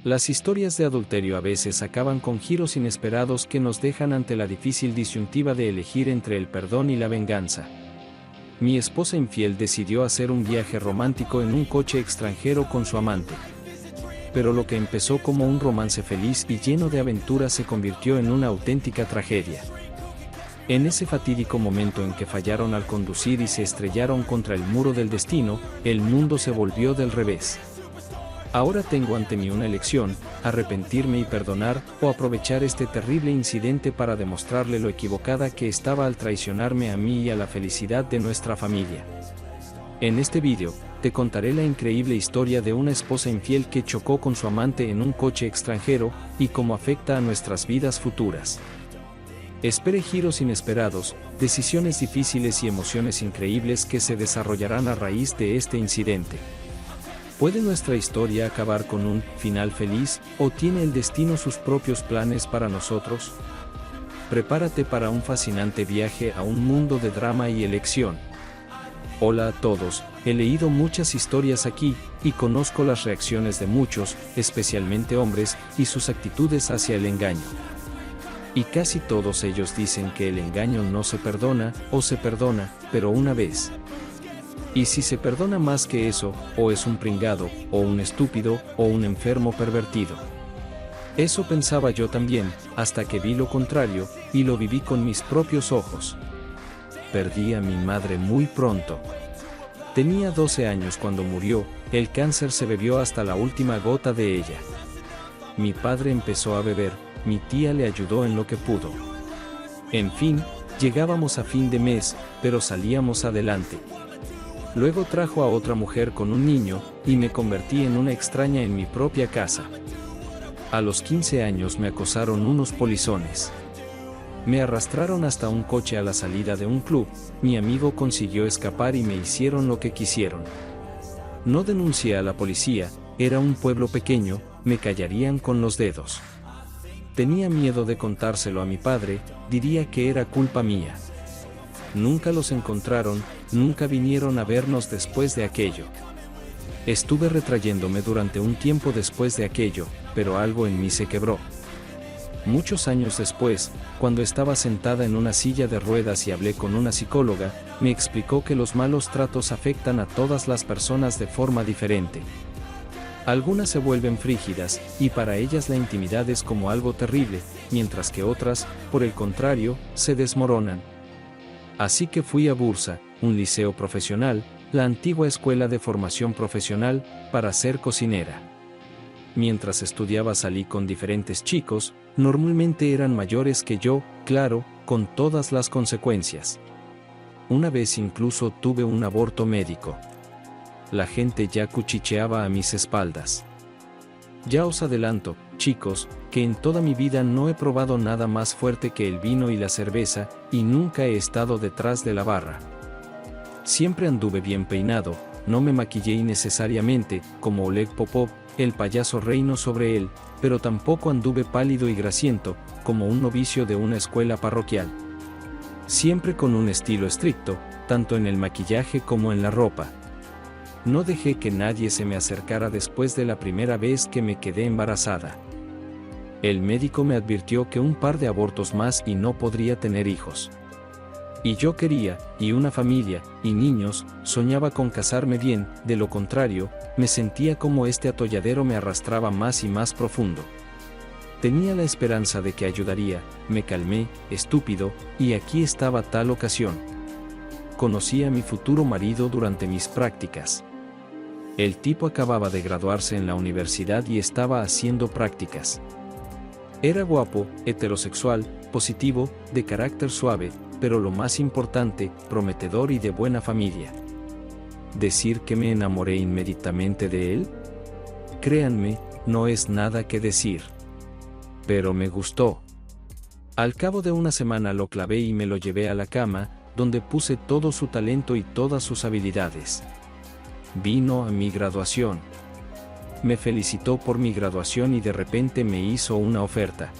Las historias de adulterio a veces acaban con giros inesperados que nos dejan ante la difícil disyuntiva de elegir entre el perdón y la venganza. Mi esposa infiel decidió hacer un viaje romántico en un coche extranjero con su amante. Pero lo que empezó como un romance feliz y lleno de aventuras se convirtió en una auténtica tragedia. En ese fatídico momento en que fallaron al conducir y se estrellaron contra el muro del destino, el mundo se volvió del revés. Ahora tengo ante mí una elección: arrepentirme y perdonar, o aprovechar este terrible incidente para demostrarle lo equivocada que estaba al traicionarme a mí y a la felicidad de nuestra familia. En este vídeo, te contaré la increíble historia de una esposa infiel que chocó con su amante en un coche extranjero, y cómo afecta a nuestras vidas futuras. Espere giros inesperados, decisiones difíciles y emociones increíbles que se desarrollarán a raíz de este incidente. ¿Puede nuestra historia acabar con un final feliz, o tiene el destino sus propios planes para nosotros? Prepárate para un fascinante viaje a un mundo de drama y elección. Hola a todos, he leído muchas historias aquí, y conozco las reacciones de muchos, especialmente hombres, y sus actitudes hacia el engaño. Y casi todos ellos dicen que el engaño no se perdona, o se perdona, pero una vez. Y si se perdona más que eso, o es un pringado, o un estúpido, o un enfermo pervertido. Eso pensaba yo también, hasta que vi lo contrario, y lo viví con mis propios ojos. Perdí a mi madre muy pronto. Tenía 12 años cuando murió, el cáncer se bebió hasta la última gota de ella. Mi padre empezó a beber, mi tía le ayudó en lo que pudo. En fin, llegábamos a fin de mes, pero salíamos adelante. Luego trajo a otra mujer con un niño, y me convertí en una extraña en mi propia casa. A los 15 años me acosaron unos polizones. Me arrastraron hasta un coche a la salida de un club, mi amigo consiguió escapar y me hicieron lo que quisieron. No denuncié a la policía, era un pueblo pequeño, me callarían con los dedos. Tenía miedo de contárselo a mi padre, diría que era culpa mía. Nunca los encontraron, nunca vinieron a vernos después de aquello. Estuve retrayéndome durante un tiempo después de aquello, pero algo en mí se quebró. Muchos años después, cuando estaba sentada en una silla de ruedas y hablé con una psicóloga, me explicó que los malos tratos afectan a todas las personas de forma diferente. Algunas se vuelven frígidas, y para ellas la intimidad es como algo terrible, mientras que otras, por el contrario, se desmoronan. Así que fui a Bursa, un liceo profesional, la antigua escuela de formación profesional, para ser cocinera. Mientras estudiaba salí con diferentes chicos, normalmente eran mayores que yo, claro, con todas las consecuencias. Una vez incluso tuve un aborto médico. La gente ya cuchicheaba a mis espaldas. Ya os adelanto, chicos, que en toda mi vida no he probado nada más fuerte que el vino y la cerveza, y nunca he estado detrás de la barra. Siempre anduve bien peinado, no me maquillé innecesariamente, como Oleg Popov, el payaso reino sobre él, pero tampoco anduve pálido y grasiento, como un novicio de una escuela parroquial. Siempre con un estilo estricto, tanto en el maquillaje como en la ropa. No dejé que nadie se me acercara después de la primera vez que me quedé embarazada. El médico me advirtió que un par de abortos más y no podría tener hijos. Y yo quería, y una familia, y niños, soñaba con casarme bien, de lo contrario, me sentía como este atolladero me arrastraba más y más profundo. Tenía la esperanza de que ayudaría, me calmé, estúpido, y aquí estaba tal ocasión. Conocí a mi futuro marido durante mis prácticas. El tipo acababa de graduarse en la universidad y estaba haciendo prácticas. Era guapo, heterosexual, positivo, de carácter suave, pero lo más importante, prometedor y de buena familia. ¿Decir que me enamoré inmediatamente de él? Créanme, no es nada que decir. Pero me gustó. Al cabo de una semana lo clavé y me lo llevé a la cama, donde puse todo su talento y todas sus habilidades. Vino a mi graduación. Me felicitó por mi graduación y de repente me hizo una oferta.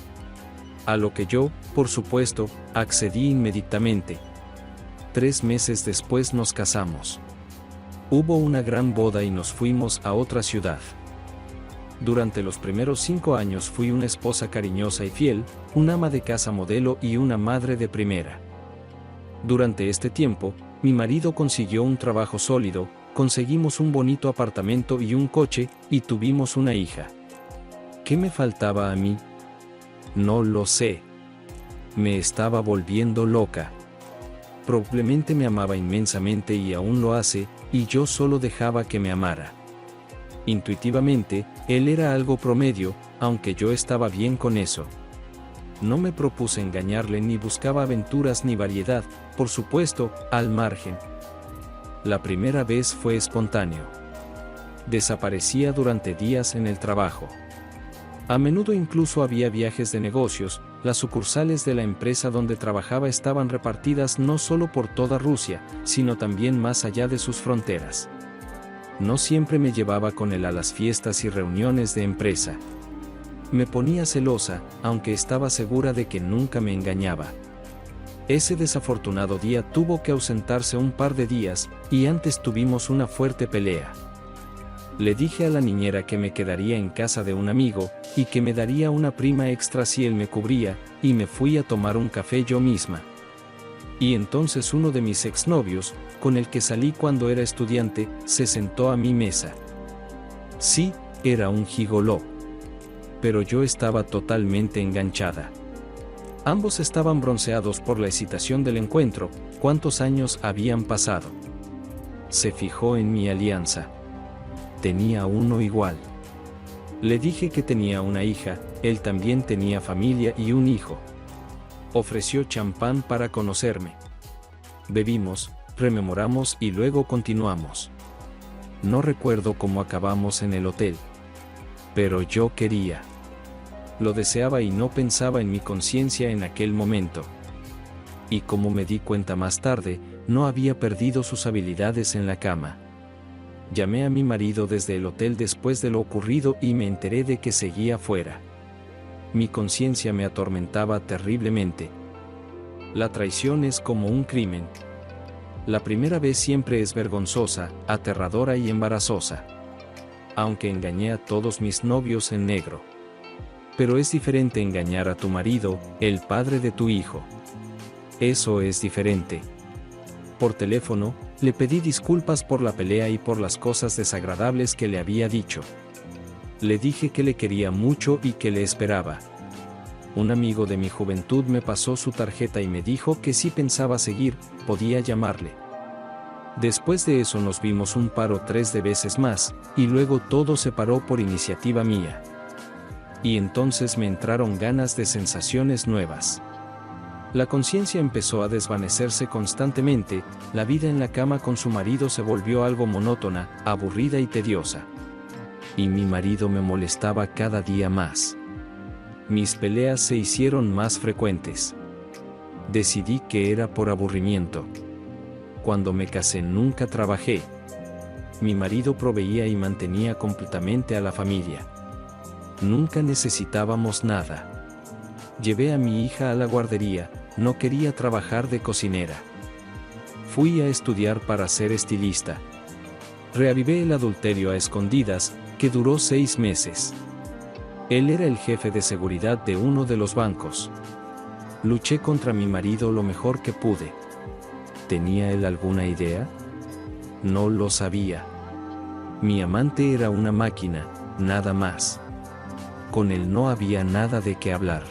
A lo que yo, por supuesto, accedí inmediatamente. 3 meses después nos casamos. Hubo una gran boda y nos fuimos a otra ciudad. Durante los primeros 5 años fui una esposa cariñosa y fiel, una ama de casa modelo y una madre de primera. Durante este tiempo, mi marido consiguió un trabajo sólido, conseguimos un bonito apartamento y un coche, y tuvimos una hija. ¿Qué me faltaba a mí? No lo sé. Me estaba volviendo loca. Probablemente me amaba inmensamente y aún lo hace, y yo solo dejaba que me amara. Intuitivamente, él era algo promedio, aunque yo estaba bien con eso. No me propuse engañarle ni buscaba aventuras ni variedad, por supuesto, al margen. La primera vez fue espontáneo. Desaparecía durante días en el trabajo. A menudo incluso había viajes de negocios, las sucursales de la empresa donde trabajaba estaban repartidas no solo por toda Rusia, sino también más allá de sus fronteras. No siempre me llevaba con él a las fiestas y reuniones de empresa. Me ponía celosa, aunque estaba segura de que nunca me engañaba. Ese desafortunado día tuvo que ausentarse un par de días, y antes tuvimos una fuerte pelea. Le dije a la niñera que me quedaría en casa de un amigo, y que me daría una prima extra si él me cubría, y me fui a tomar un café yo misma. Y entonces uno de mis exnovios, con el que salí cuando era estudiante, se sentó a mi mesa. Sí, era un gigoló. Pero yo estaba totalmente enganchada. Ambos estaban bronceados por la excitación del encuentro. ¿Cuántos años habían pasado? Se fijó en mi alianza. Tenía uno igual. Le dije que tenía una hija, él también tenía familia y un hijo. Ofreció champán para conocerme. Bebimos, rememoramos y luego continuamos. No recuerdo cómo acabamos en el hotel. Pero yo quería. Lo deseaba y no pensaba en mi conciencia en aquel momento. Y como me di cuenta más tarde, no había perdido sus habilidades en la cama. Llamé a mi marido desde el hotel después de lo ocurrido y me enteré de que seguía fuera. Mi conciencia me atormentaba terriblemente. La traición es como un crimen. La primera vez siempre es vergonzosa, aterradora y embarazosa. Aunque engañé a todos mis novios en negro. Pero es diferente engañar a tu marido, el padre de tu hijo. Eso es diferente. Por teléfono, le pedí disculpas por la pelea y por las cosas desagradables que le había dicho. Le dije que le quería mucho y que le esperaba. Un amigo de mi juventud me pasó su tarjeta y me dijo que si pensaba seguir, podía llamarle. Después de eso nos vimos un par o 3 de veces más, y luego todo se paró por iniciativa mía. Y entonces me entraron ganas de sensaciones nuevas. La conciencia empezó a desvanecerse constantemente, la vida en la cama con su marido se volvió algo monótona, aburrida y tediosa. Y mi marido me molestaba cada día más. Mis peleas se hicieron más frecuentes. Decidí que era por aburrimiento. Cuando me casé nunca trabajé. Mi marido proveía y mantenía completamente a la familia. Nunca necesitábamos nada. Llevé a mi hija a la guardería, no quería trabajar de cocinera. Fui a estudiar para ser estilista. Reavivé el adulterio a escondidas, que duró 6 meses. Él era el jefe de seguridad de uno de los bancos. Luché contra mi marido lo mejor que pude. ¿Tenía él alguna idea? No lo sabía. Mi amante era una máquina, nada más. Con él no había nada de qué hablar.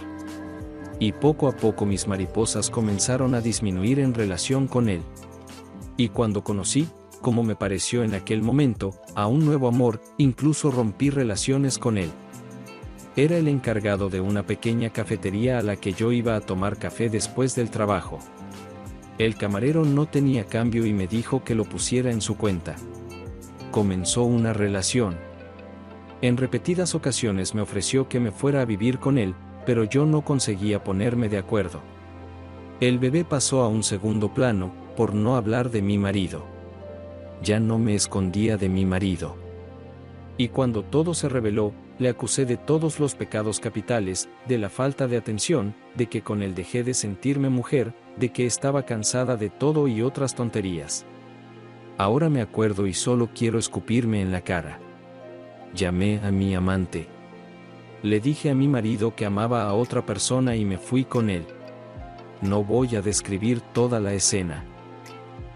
Y poco a poco mis mariposas comenzaron a disminuir en relación con él. Y cuando conocí, como me pareció en aquel momento, a un nuevo amor, incluso rompí relaciones con él. Era el encargado de una pequeña cafetería a la que yo iba a tomar café después del trabajo. El camarero no tenía cambio y me dijo que lo pusiera en su cuenta. Comenzó una relación. En repetidas ocasiones me ofreció que me fuera a vivir con él, pero yo no conseguía ponerme de acuerdo. El bebé pasó a un segundo plano, por no hablar de mi marido. Ya no me escondía de mi marido. Y cuando todo se reveló, le acusé de todos los pecados capitales, de la falta de atención, de que con él dejé de sentirme mujer, de que estaba cansada de todo y otras tonterías. Ahora me acuerdo y solo quiero escupirme en la cara. Llamé a mi amante. Le dije a mi marido que amaba a otra persona y me fui con él. No voy a describir toda la escena.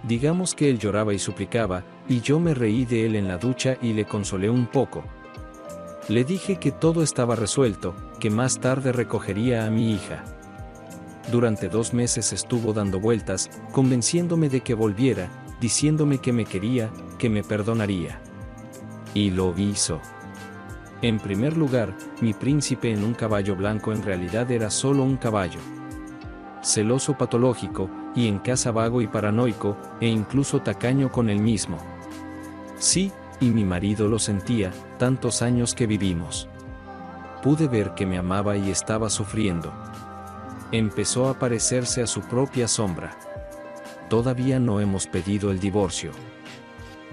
Digamos que él lloraba y suplicaba, y yo me reí de él en la ducha y le consolé un poco. Le dije que todo estaba resuelto, que más tarde recogería a mi hija. Durante 2 meses estuvo dando vueltas, convenciéndome de que volviera, diciéndome que me quería, que me perdonaría. Y lo hizo. En primer lugar, mi príncipe en un caballo blanco en realidad era solo un caballo. Celoso patológico, y en casa vago y paranoico, e incluso tacaño con él mismo. Sí, y mi marido lo sentía, tantos años que vivimos. Pude ver que me amaba y estaba sufriendo. Empezó a parecerse a su propia sombra. Todavía no hemos pedido el divorcio.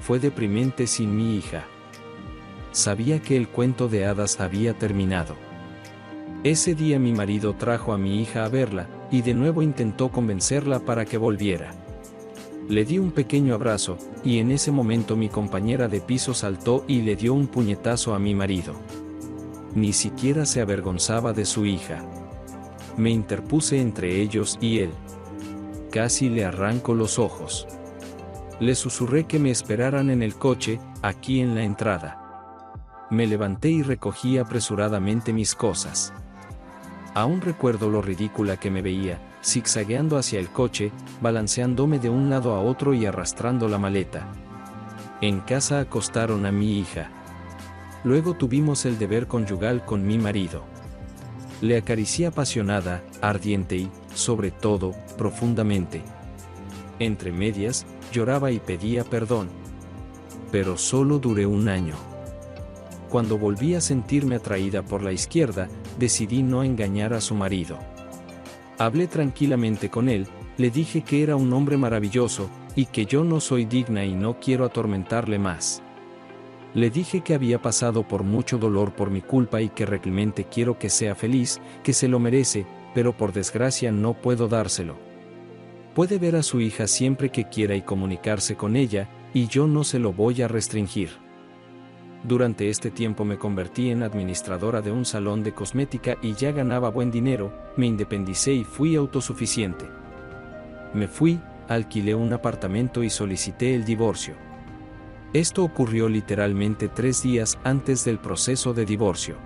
Fue deprimente sin mi hija. Sabía que el cuento de hadas había terminado. Ese día mi marido trajo a mi hija a verla, y de nuevo intentó convencerla para que volviera. Le di un pequeño abrazo, y en ese momento mi compañera de piso saltó y le dio un puñetazo a mi marido. Ni siquiera se avergonzaba de su hija. Me interpuse entre ellos y él. Casi le arranco los ojos. Le susurré que me esperaran en el coche, aquí en la entrada. Me levanté y recogí apresuradamente mis cosas. Aún recuerdo lo ridícula que me veía, zigzagueando hacia el coche, balanceándome de un lado a otro y arrastrando la maleta. En casa acostaron a mi hija. Luego tuvimos el deber conyugal con mi marido. Le acaricié apasionada, ardiente y, sobre todo, profundamente. Entre medias, lloraba y pedía perdón. Pero solo duré 1 año. Cuando volví a sentirme atraída por la izquierda, decidí no engañar a su marido. Hablé tranquilamente con él, le dije que era un hombre maravilloso, y que yo no soy digna y no quiero atormentarle más. Le dije que había pasado por mucho dolor por mi culpa y que realmente quiero que sea feliz, que se lo merece, pero por desgracia no puedo dárselo. Puede ver a su hija siempre que quiera y comunicarse con ella, y yo no se lo voy a restringir. Durante este tiempo me convertí en administradora de un salón de cosmética y ya ganaba buen dinero, me independicé y fui autosuficiente. Me fui, alquilé un apartamento y solicité el divorcio. Esto ocurrió literalmente 3 días antes del proceso de divorcio.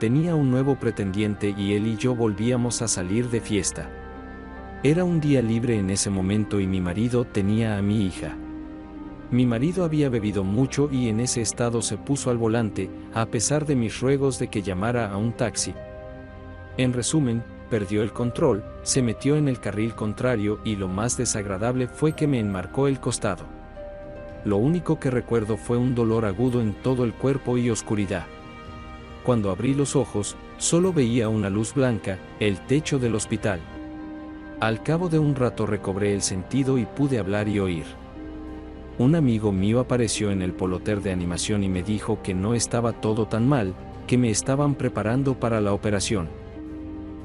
Tenía un nuevo pretendiente y él y yo volvíamos a salir de fiesta. Era un día libre en ese momento y mi marido tenía a mi hija. Mi marido había bebido mucho y en ese estado se puso al volante, a pesar de mis ruegos de que llamara a un taxi. En resumen, perdió el control, se metió en el carril contrario y lo más desagradable fue que me enmarcó el costado. Lo único que recuerdo fue un dolor agudo en todo el cuerpo y oscuridad. Cuando abrí los ojos, solo veía una luz blanca, el techo del hospital. Al cabo de un rato recobré el sentido y pude hablar y oír. Un amigo mío apareció en el poloter de animación y me dijo que no estaba todo tan mal, que me estaban preparando para la operación.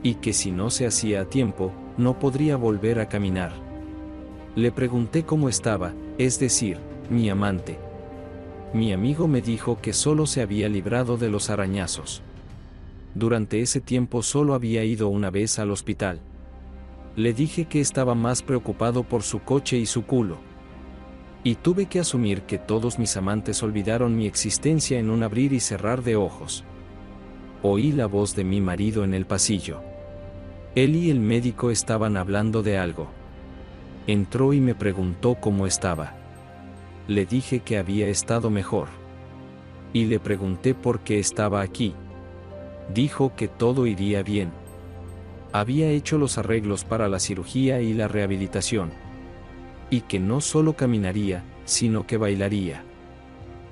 Y que si no se hacía a tiempo, no podría volver a caminar. Le pregunté cómo estaba, es decir, mi amante. Mi amigo me dijo que solo se había librado de los arañazos. Durante ese tiempo solo había ido una vez al hospital. Le dije que estaba más preocupado por su coche y su culo. Y tuve que asumir que todos mis amantes olvidaron mi existencia en un abrir y cerrar de ojos. Oí la voz de mi marido en el pasillo. Él y el médico estaban hablando de algo. Entró y me preguntó cómo estaba. Le dije que había estado mejor. Y le pregunté por qué estaba aquí. Dijo que todo iría bien. Había hecho los arreglos para la cirugía y la rehabilitación. Y que no solo caminaría, sino que bailaría.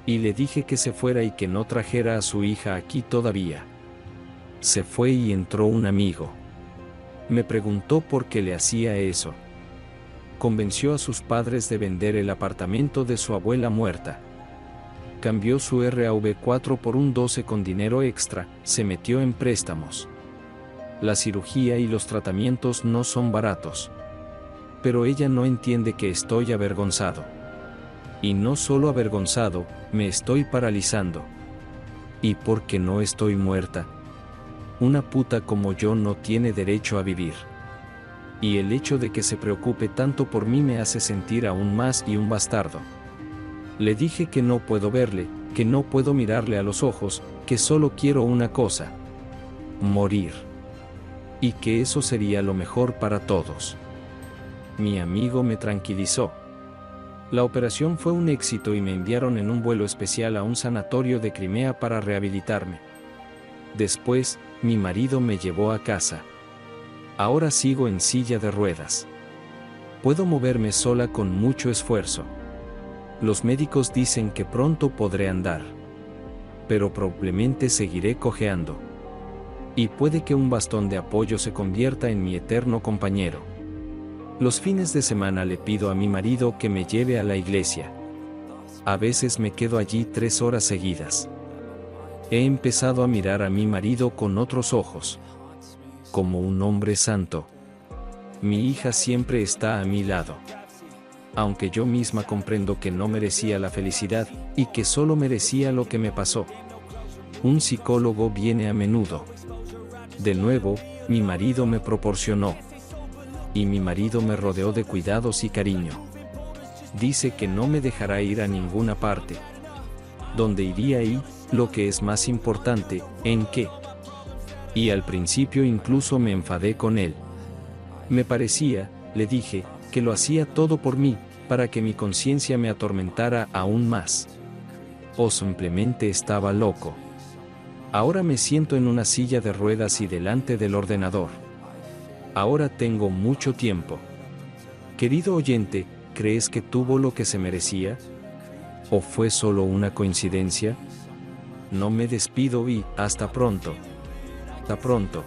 Y le dije que se fuera y que no trajera a su hija aquí todavía. Se fue y entró un amigo. Me preguntó por qué le hacía eso. Convenció a sus padres de vender el apartamento de su abuela muerta. Cambió su RAV4 por un 12 con dinero extra, se metió en préstamos. La cirugía y los tratamientos no son baratos. Pero ella no entiende que estoy avergonzado. Y no solo avergonzado, me estoy paralizando. ¿Y por qué no estoy muerta? Una puta como yo no tiene derecho a vivir. Y el hecho de que se preocupe tanto por mí me hace sentir aún más y un bastardo. Le dije que no puedo verle, que no puedo mirarle a los ojos, que solo quiero una cosa: morir. Y que eso sería lo mejor para todos. Mi amigo me tranquilizó. La operación fue un éxito y me enviaron en un vuelo especial a un sanatorio de Crimea para rehabilitarme. Después, mi marido me llevó a casa. Ahora sigo en silla de ruedas. Puedo moverme sola con mucho esfuerzo. Los médicos dicen que pronto podré andar. Pero probablemente seguiré cojeando. Y puede que un bastón de apoyo se convierta en mi eterno compañero. Los fines de semana le pido a mi marido que me lleve a la iglesia. A veces me quedo allí 3 horas seguidas. He empezado a mirar a mi marido con otros ojos. Como un hombre santo. Mi hija siempre está a mi lado. Aunque yo misma comprendo que no merecía la felicidad, y que solo merecía lo que me pasó. Un psicólogo viene a menudo. De nuevo, mi marido me proporcionó. Y mi marido me rodeó de cuidados y cariño. Dice que no me dejará ir a ninguna parte. ¿Dónde iría y, lo que es más importante, en qué? Y al principio incluso me enfadé con él. Me parecía, le dije, que lo hacía todo por mí, para que mi conciencia me atormentara aún más. O simplemente estaba loco. Ahora me siento en una silla de ruedas y delante del ordenador. Ahora tengo mucho tiempo. Querido oyente, ¿crees que tuvo lo que se merecía? ¿O fue solo una coincidencia? No me despido y hasta pronto. Hasta pronto.